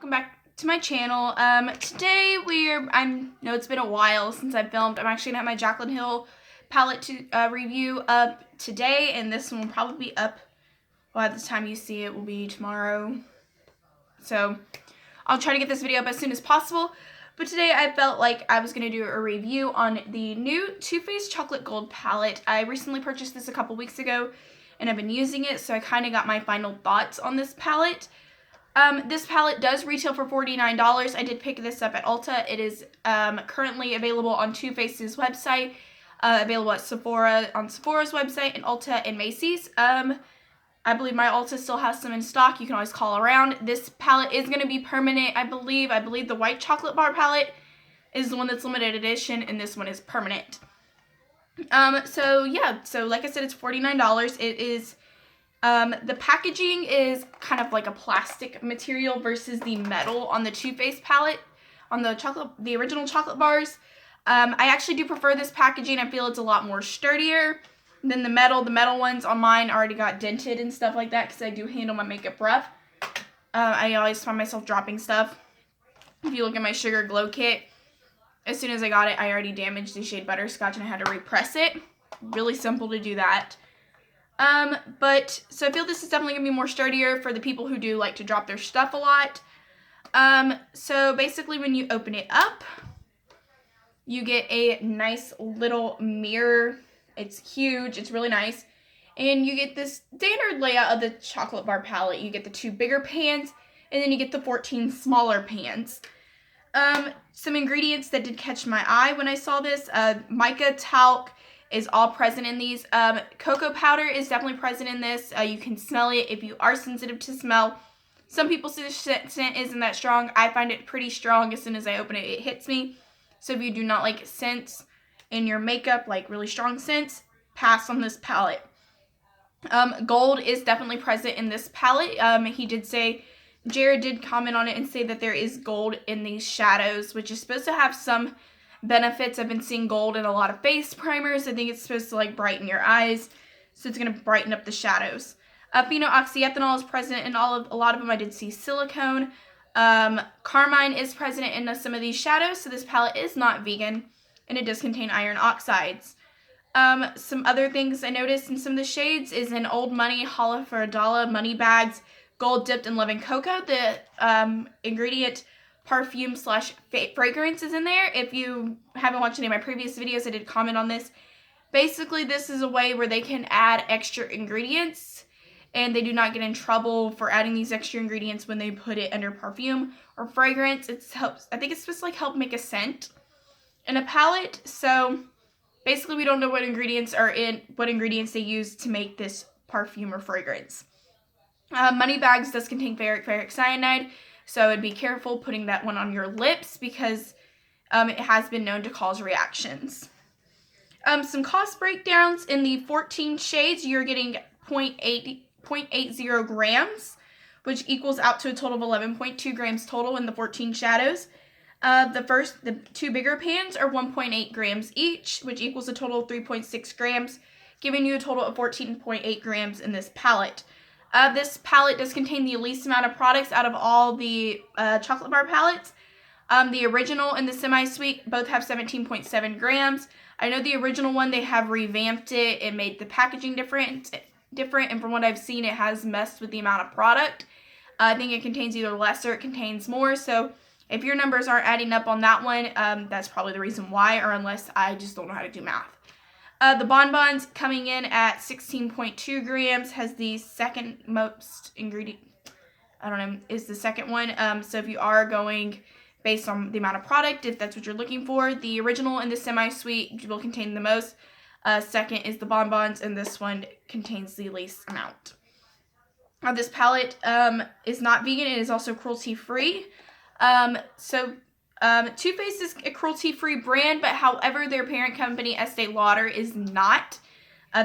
welcome back to my channel. Today I know it's been a while since I filmed. I'm actually gonna have my Jaclyn Hill palette to review up today, and this one will probably be up, well, at the time you see it will be tomorrow. So I'll try to get this video up as soon as possible. But today I felt like I was gonna do a review on the new Too Faced Chocolate Gold palette. I recently purchased this a couple weeks ago, and I've been using it, so I kind of got my final thoughts on this palette. This palette does retail for $49. I did pick this up at Ulta. It is currently available on Too Faced's website, available at Sephora on Sephora's website, and Ulta and Macy's. I believe my Ulta still has some in stock. You can always call around. This palette is going to be permanent, I believe. I believe the white chocolate bar palette is the one that's limited edition, and this one is permanent. So like I said, it's $49. It is the packaging is kind of like a plastic material versus the metal on the Too Faced palette, on the original chocolate bars. I actually do prefer this packaging. I feel it's a lot more sturdier than the metal. The metal ones on mine already got dented and stuff like that because I do handle my makeup rough. I always find myself dropping stuff. If you look at my Sugar Glow kit, as soon as I got it, I already damaged the shade Butterscotch and I had to repress it. Really simple to do that. So I feel this is definitely going to be more sturdier for the people who do like to drop their stuff a lot. So basically when you open it up, you get a nice little mirror. It's huge. It's really nice. And you get this standard layout of the chocolate bar palette. You get the 2 bigger pans, and then you get the 14 smaller pans. Some ingredients that did catch my eye when I saw this, mica, talc, is all present in these. Cocoa powder is definitely present in this. You can smell it if you are sensitive to smell. Some people say the scent isn't that strong. I find it pretty strong. As soon as I open it, it hits me. So if you do not like scents in your makeup, like really strong scents, pass on this palette. Gold is definitely present in this palette. Jared did comment on it and say that there is gold in these shadows, which is supposed to have some benefits. I've been seeing gold in a lot of face primers. I think it's supposed to like brighten your eyes, so it's going to brighten up the shadows. Phenoxyethanol is present in a lot of them. I did see silicone. Carmine is present in some of these shadows, so this palette is not vegan, and it does contain iron oxides. Some other things I noticed in some of the shades is in Old Money, Holla for a Dollar, Money Bags, Gold Dipped in Love and Cocoa. The ingredient perfume / fragrance is in there. If you haven't watched any of my previous videos, I did comment on this. Basically, this is a way where they can add extra ingredients, and they do not get in trouble for adding these extra ingredients when they put it under perfume or fragrance. I think it's supposed to like help make a scent in a palette. So basically, we don't know what ingredients they use to make this perfume or fragrance. Money Bags does contain ferric cyanide, so be careful putting that one on your lips because it has been known to cause reactions. Some cost breakdowns. In the 14 shades, you're getting 0.80 grams, which equals out to a total of 11.2 grams total in the 14 shadows. The 2 bigger pans are 1.8 grams each, which equals a total of 3.6 grams, giving you a total of 14.8 grams in this palette. This palette does contain the least amount of products out of all the chocolate bar palettes. The original and the semi-sweet both have 17.7 grams. I know the original one, they have revamped it and made the packaging different, and from what I've seen, it has messed with the amount of product. I think it contains either less or it contains more, so if your numbers aren't adding up on that one, that's probably the reason why, or unless I just don't know how to do math. The Bonbons coming in at 16.2 grams has the second most ingredient, is the second one. So if you are going based on the amount of product, if that's what you're looking for, the original and the semi-sweet will contain the most. Second is the Bonbons, and this one contains the least amount. This palette is not vegan. It is also cruelty-free. Too Faced is a cruelty-free brand, but however, their parent company, Estee Lauder, is not.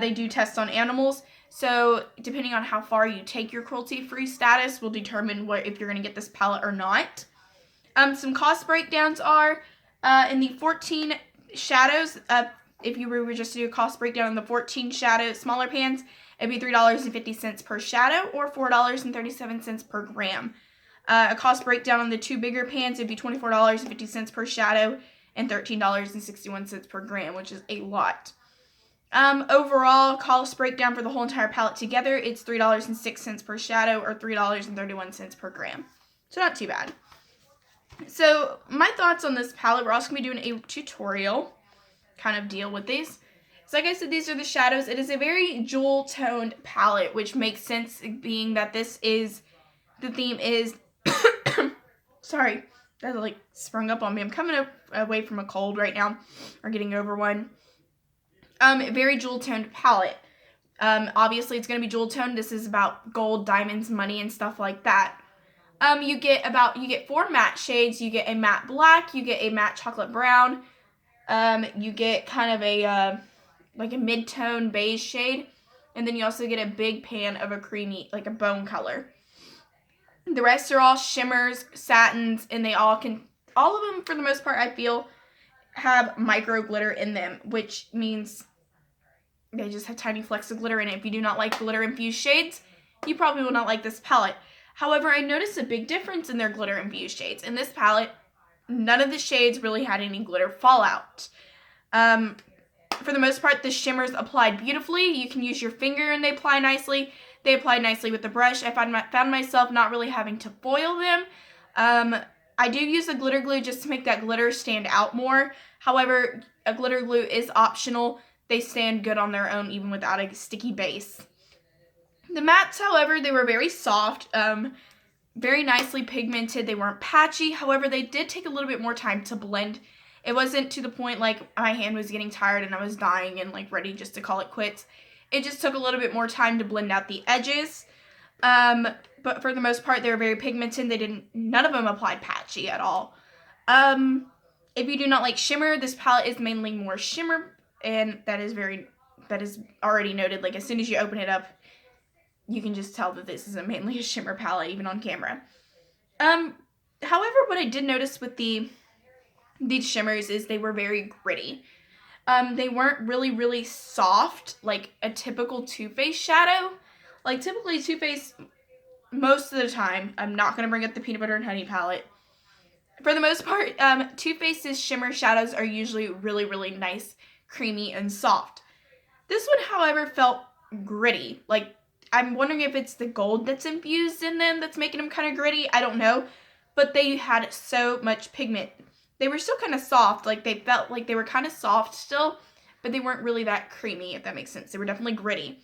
They do tests on animals, so depending on how far you take your cruelty-free status will determine if you're going to get this palette or not. Some cost breakdowns are, in the 14 shadows, if you were just to do a cost breakdown in the 14 shadows, smaller pans, it'd be $3.50 per shadow or $4.37 per gram. A cost breakdown on the two bigger pans would be $24.50 per shadow and $13.61 per gram, which is a lot. Overall, cost breakdown for the whole entire palette together, it's $3.06 per shadow or $3.31 per gram. So not too bad. So my thoughts on this palette, we're also going to be doing a tutorial kind of deal with these. So like I said, these are the shadows. It is a very jewel toned palette, which makes sense being that this is, the theme is, sorry, that like sprung up on me. I'm coming away from a cold right now, or getting over one. Very jewel toned palette. Obviously it's going to be jewel toned. This is about gold, diamonds, money, and stuff like that. You get 4 matte shades. You get a matte black, you get a matte chocolate brown, you get kind of a, like a mid-tone beige shade, and then you also get a big pan of a creamy, like a bone color. The rest are all shimmers, satins, and all of them, for the most part, I feel, have micro glitter in them, which means they just have tiny flecks of glitter in it. If you do not like glitter-infused shades, you probably will not like this palette. However, I noticed a big difference in their glitter-infused shades. In this palette, none of the shades really had any glitter fallout. For the most part, the shimmers applied beautifully. You can use your finger and they apply nicely. They apply nicely with the brush. I found myself not really having to foil them. I do use a glitter glue just to make that glitter stand out more. However, a glitter glue is optional. They stand good on their own even without a sticky base. The mattes, however, they were very soft, very nicely pigmented. They weren't patchy. However, they did take a little bit more time to blend. It wasn't to the point like my hand was getting tired and I was dying and like ready just to call it quits. It just took a little bit more time to blend out the edges. But for the most part, they were very pigmented. None of them applied patchy at all. If you do not like shimmer, this palette is mainly more shimmer, and that is already noted. Like as soon as you open it up, you can just tell that this is mainly a shimmer palette, even on camera. However, what I did notice with these shimmers is they were very gritty. They weren't really soft like a typical Too Faced shadow. Like typically Too Faced, most of the time, I'm not going to bring up the Peanut Butter and Honey palette. For the most part, Too Faced's shimmer shadows are usually really nice, creamy, and soft. This one, however, felt gritty. Like, I'm wondering if it's the gold that's infused in them that's making them kind of gritty. I don't know. But they had so much pigment. They were still kind of soft. Like, they felt like they were kind of soft still, but they weren't really that creamy, if that makes sense. They were definitely gritty.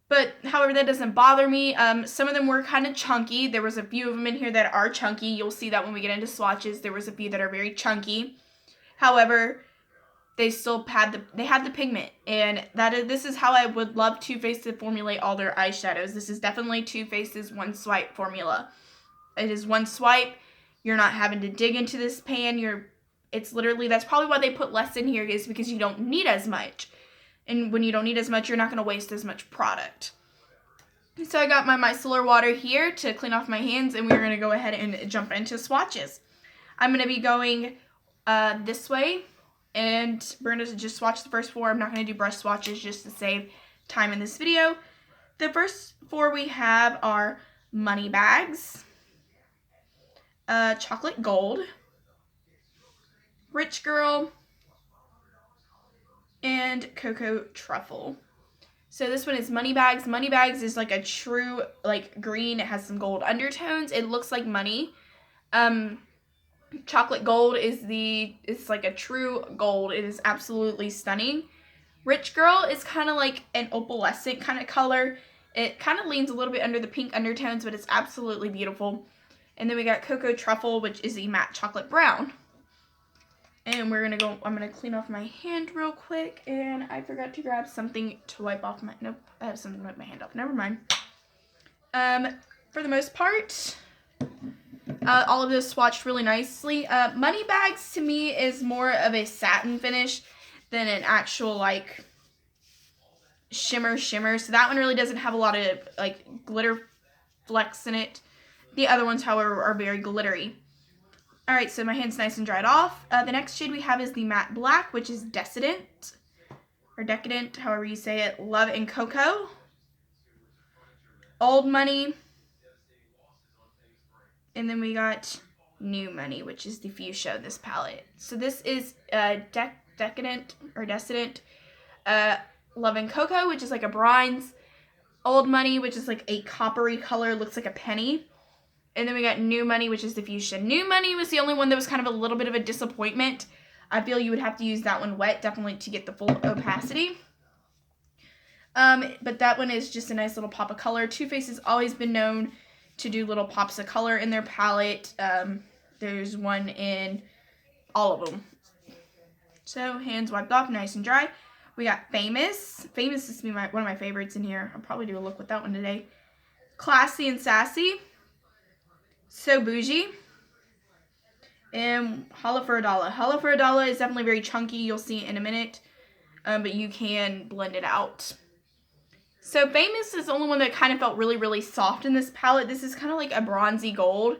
But, however, that doesn't bother me. Some of them were kind of chunky. There was a few of them in here that are chunky. You'll see that when we get into swatches. There was a few that are very chunky. However, they still had the pigment, and this is how I would love Too Faced to formulate all their eyeshadows. This is definitely Too Faced's one swipe formula. It is one swipe. You're not having to dig into this pan. It's literally, that's probably why they put less in here, is because you don't need as much. And when you don't need as much, you're not going to waste as much product. So I got my micellar water here to clean off my hands, and we're going to go ahead and jump into swatches. I'm going to be going this way. And we're going to just swatch the first 4. I'm not going to do brush swatches just to save time in this video. The first 4 we have are Money Bags, Chocolate Gold, Rich Girl, and Cocoa Truffle. So this one is Money Bags. Money Bags is like a true like green. It has some gold undertones. It looks like money. Chocolate Gold it's like a true gold. It is absolutely stunning. Rich Girl is kind of like an opalescent kind of color. It kind of leans a little bit under the pink undertones, but it's absolutely beautiful. And then we got Cocoa Truffle, which is the matte chocolate brown. And I'm going to clean off my hand real quick. And I forgot to grab something to wipe off nope, I have something to wipe my hand off. Never mind. For the most part, all of this swatched really nicely. Money Bags to me is more of a satin finish than an actual like shimmer. So that one really doesn't have a lot of like glitter flecks in it. The other ones, however, are very glittery. Alright, so my hand's nice and dried off. The next shade we have is the Matte Black, which is Decadent, or Decadent, however you say it. Love and Cocoa, Old Money, And then we got New Money, which is the fuchsia in this palette. So this is Decadent or Decadent. Love and Cocoa, which is like a bronze. Old Money, which is like a coppery color, looks like a penny. And then we got New Money, which is the fuchsia. New Money was the only one that was kind of a little bit of a disappointment. I feel you would have to use that one wet, definitely, to get the full opacity. But that one is just a nice little pop of color. Too Faced has always been known to do little pops of color in their palette. There's one in all of them. So, hands wiped off, nice and dry. We got Famous. Famous is one of my favorites in here. I'll probably do a look with that one today. Classy and Sassy. So Bougie. And Holla for a Dollar. Holla for a Dollar is definitely very chunky. You'll see it in a minute. But you can blend it out. So Famous is the only one that kind of felt really, really soft in this palette. This is kind of like a bronzy gold.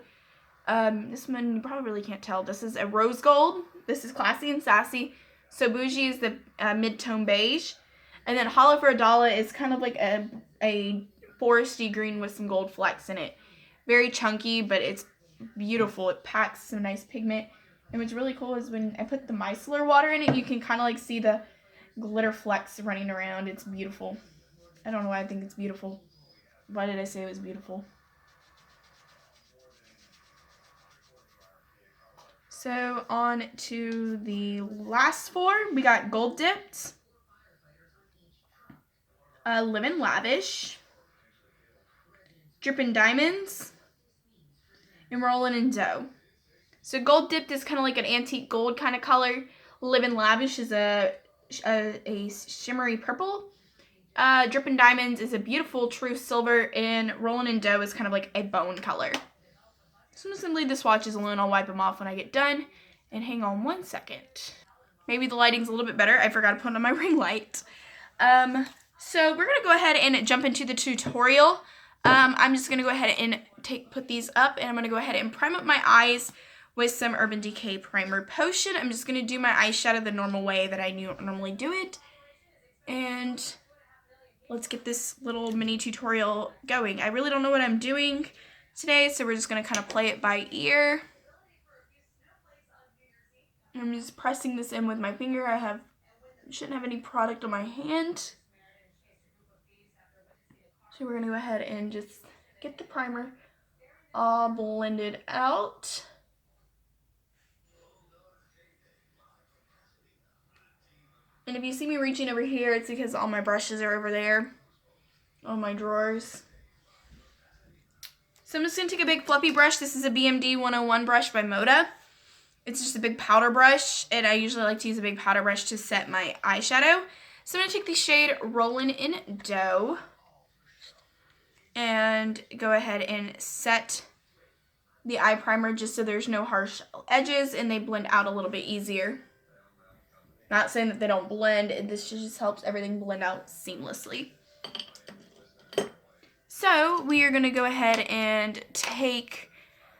This one you probably really can't tell. This is a rose gold. This is Classy and Sassy. So Bougie is the mid-tone beige. And then Holla for a Dollar is kind of like a foresty green with some gold flecks in it. Very chunky, but it's beautiful. It packs some nice pigment. And what's really cool is when I put the micellar water in it, you can kind of like see the glitter flecks running around. It's beautiful. I don't know why I think it's beautiful. Why did I say it was beautiful? So on to the last four. We got Gold Dipped, Lemon Lavish, Drippin' Diamonds, and Rollin' in Dough. So Gold Dipped is kind of like an antique gold kind of color. Lemon Lavish is a shimmery purple. Drippin' Diamonds is a beautiful true silver, and Rollin' in Dough is kind of like a bone color. So I'm just going to leave the swatches alone. I'll wipe them off when I get done. And hang on one second. Maybe the lighting's a little bit better. I forgot to put on my ring light. So we're going to go ahead and jump into the tutorial. I'm just going to go ahead and put these up. And I'm going to go ahead and prime up my eyes with some Urban Decay Primer Potion. I'm just going to do my eyeshadow the normal way that I normally do it. And let's get this little mini tutorial going. I really don't know what I'm doing today, so we're just going to kind of play it by ear. I'm just pressing this in with my finger. Shouldn't have any product on my hand. So we're going to go ahead and just get the primer all blended out. And if you see me reaching over here, it's because all my brushes are over there, all my drawers. So I'm just going to take a big fluffy brush. This is a BMD 101 brush by Moda. It's just a big powder brush, and I usually like to use a big powder brush to set my eyeshadow. So I'm going to take the shade Rollin' in Dough and go ahead and set the eye primer just so there's no harsh edges and they blend out a little bit easier. Not saying that they don't blend, this just helps everything blend out seamlessly. So we are going to go ahead and take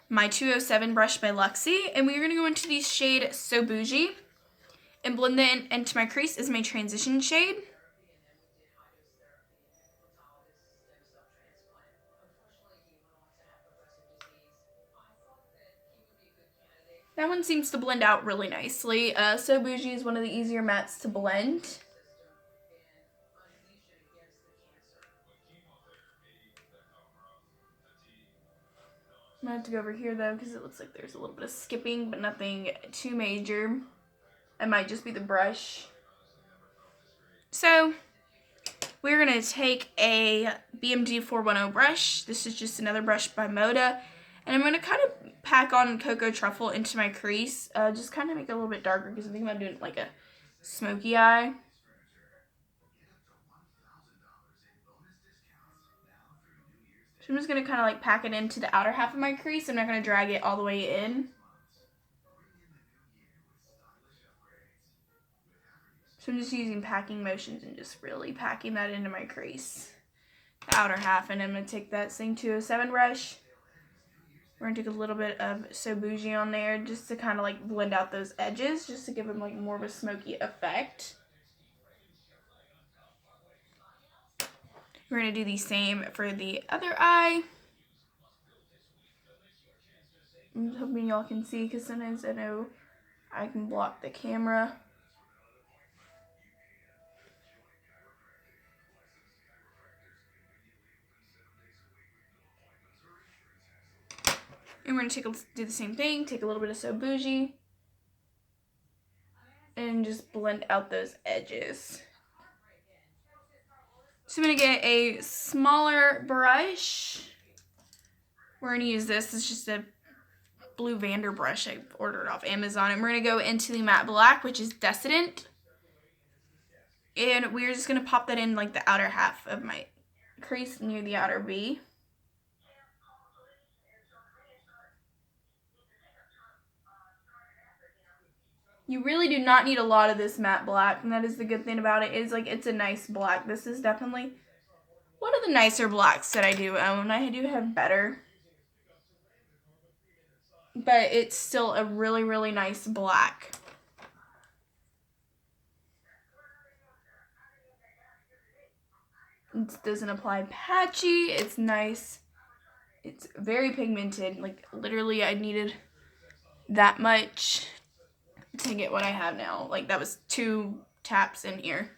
my 207 brush by Luxie, and we are going to go into the shade So Bougie and blend that into my crease as my transition shade. That one seems to blend out really nicely. So Bougie is one of the easier mattes to blend. I'm going to have to go over here though because it looks like there's a little bit of skipping, but nothing too major. It might just be the brush. So we're going to take a BMD 410 brush. This is just another brush by Moda. And I'm going to kind of pack on Cocoa Truffle into my crease. Just kind of make it a little bit darker because I'm thinking about doing like a smoky eye. So I'm just going to kind of like pack it into the outer half of my crease. I'm not going to drag it all the way in. So I'm just using packing motions and just really packing that into my crease. The outer half. And I'm going to take that same 207 brush. We're going to take a little bit of So Bougie on there just to kind of like blend out those edges. Just to give them like more of a smoky effect. We're going to do the same for the other eye. I'm hoping y'all can see because sometimes I know I can block the camera. And we're going to do the same thing. Take a little bit of So Bougie. And just blend out those edges. So I'm going to get a smaller brush. We're going to use this. It's just a blue Vander brush I ordered off Amazon. And we're going to go into the matte black, which is Decadent. And we're just going to pop that in like the outer half of my crease near the outer V. You really do not need a lot of this matte black, and that is the good thing about it, is like it's a nice black. This is definitely one of the nicer blacks that I do own. I do have better, but it's still a really, really nice black. It doesn't apply patchy. It's nice. It's very pigmented. Like literally I needed that much to get what I have now. Like that was 2 taps in here.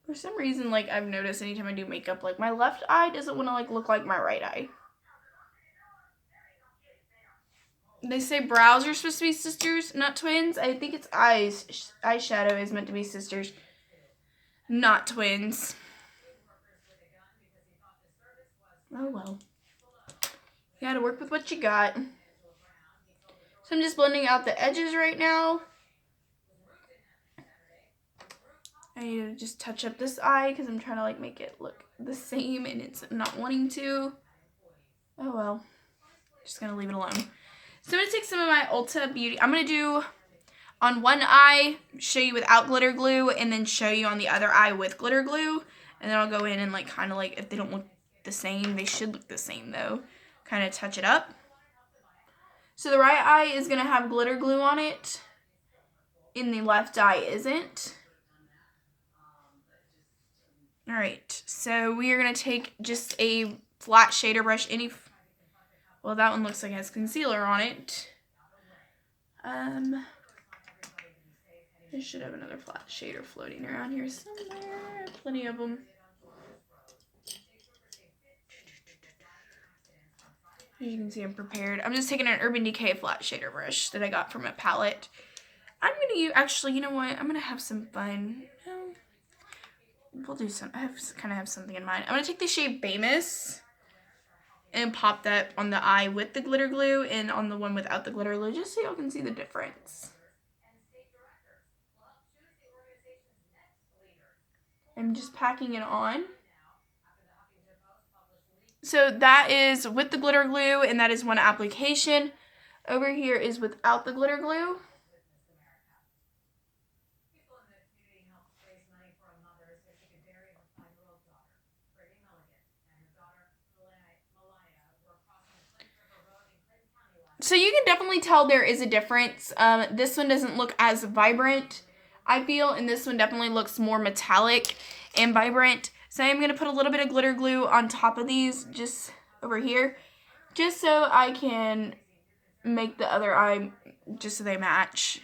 For some reason, like I've noticed anytime I do makeup, like my left eye doesn't want to like look like my right eye. They say brows are supposed to be sisters, not twins. I think it's eyes. Eyeshadow is meant to be sisters, not twins. Oh well. You gotta work with what you got. So I'm just blending out the edges right now. I need to just touch up this eye because I'm trying to like make it look the same and it's not wanting to. Oh well. Just gonna leave it alone. So I'm gonna take some of my Ulta Beauty. I'm gonna do on one eye, show you without glitter glue, and then show you on the other eye with glitter glue. And then I'll go in and like kind of like, if they don't look the same, they should look the same though. Kind of touch it up. So the right eye is gonna have glitter glue on it, and the left eye isn't. Alright, so we are going to take just a flat shader brush. Well, that one looks like it has concealer on it. I should have another flat shader floating around here somewhere. Plenty of them. As you can see, I'm prepared. I'm just taking an Urban Decay flat shader brush that I got from a palette. I'm going to use, actually, you know what? I'm going to have some fun. We'll do some, I kind of have something in mind. I'm going to take the shade Famous and pop that on the eye with the glitter glue and on the one without the glitter glue, just so y'all can see the difference. I'm just packing it on. So that is with the glitter glue, and that is one application. Over here is without the glitter glue. So you can definitely tell there is a difference. This one doesn't look as vibrant, I feel, and this one definitely looks more metallic and vibrant. So I'm going to put a little bit of glitter glue on top of these, just over here, just so I can make the other eye, just so they match.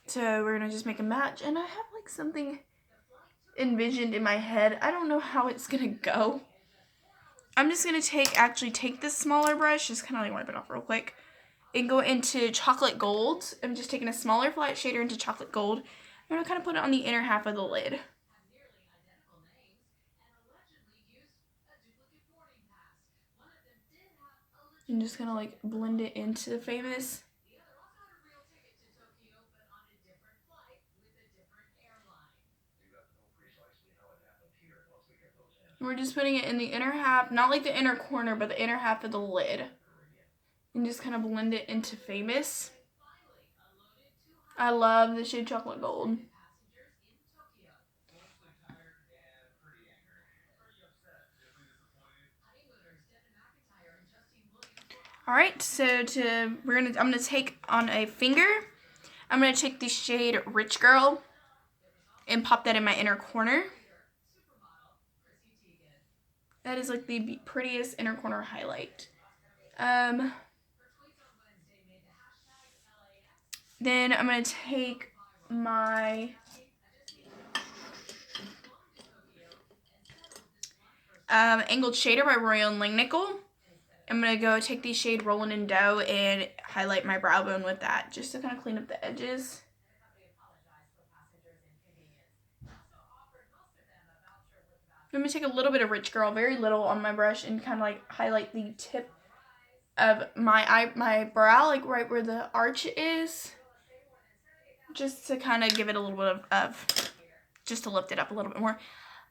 So we're going to just make a match, and I have like something envisioned in my head. I don't know how it's gonna go. I'm just gonna take this smaller brush, just kind of like wipe it off real quick, and go into Chocolate Gold. I'm just taking a smaller flat shader into Chocolate Gold. I'm gonna kind of put it on the inner half of the lid. And just kind of like blend it into the Famous. We're just putting it in the inner half, not like the inner corner, but the inner half of the lid. And just kind of blend it into Famous. I love the shade Chocolate Gold. All right, so I'm gonna take on a finger. I'm gonna take the shade Rich Girl and pop that in my inner corner. That is like the prettiest inner corner highlight. Then I'm gonna take my Angled Shader by Royal & Langnickel. I'm going to go take the shade Rollin' in Dough and highlight my brow bone with that, just to kind of clean up the edges. I'm going to take a little bit of Rich Girl, very little, on my brush and kind of like highlight the tip of my brow, like right where the arch is, just to kind of give it a little bit of just to lift it up a little bit more.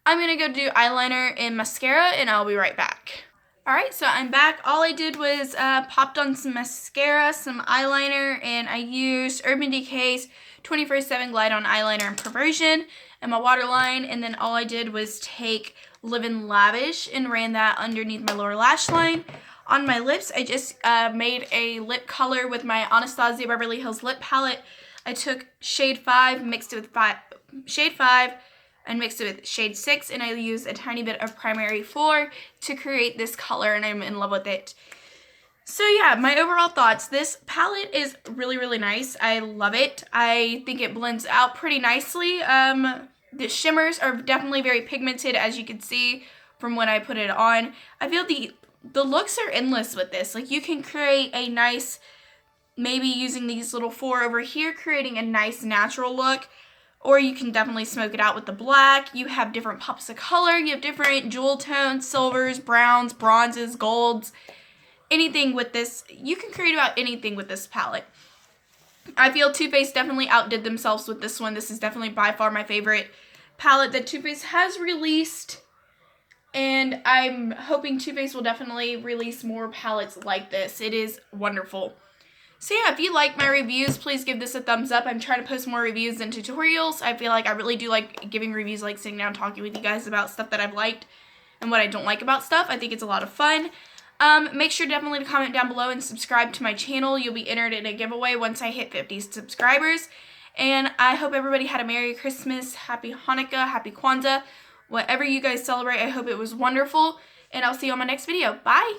I'm going to go do eyeliner and mascara, and I'll be right back. Alright, so I'm back. All I did was popped on some mascara, some eyeliner, and I used Urban Decay's 24/7 Glide On Eyeliner and Perversion and my waterline, and then all I did was take Livin' Lavish and ran that underneath my lower lash line. On my lips, I just made a lip color with my Anastasia Beverly Hills lip palette. I took shade 5, mixed it with shade 5, and mixed it with shade 6, and I used a tiny bit of primary 4 to create this color, and I'm in love with it. So yeah, my overall thoughts. This palette is really, really nice. I love it. I think it blends out pretty nicely. The shimmers are definitely very pigmented, as you can see from when I put it on. I feel the looks are endless with this. Like, you can create a nice, maybe using these little 4 over here, creating a nice natural look. Or you can definitely smoke it out with the black. You have different pops of color. You have different jewel tones, silvers, browns, bronzes, golds. Anything with this. You can create about anything with this palette. I feel Too Faced definitely outdid themselves with this one. This is definitely by far my favorite palette that Too Faced has released. And I'm hoping Too Faced will definitely release more palettes like this. It is wonderful. So yeah, if you like my reviews, please give this a thumbs up. I'm trying to post more reviews and tutorials. I feel like I really do like giving reviews, like sitting down talking with you guys about stuff that I've liked and what I don't like about stuff. I think it's a lot of fun. Make sure definitely to comment down below and subscribe to my channel. You'll be entered in a giveaway once I hit 50 subscribers. And I hope everybody had a Merry Christmas, Happy Hanukkah, Happy Kwanzaa. Whatever you guys celebrate, I hope it was wonderful. And I'll see you on my next video. Bye!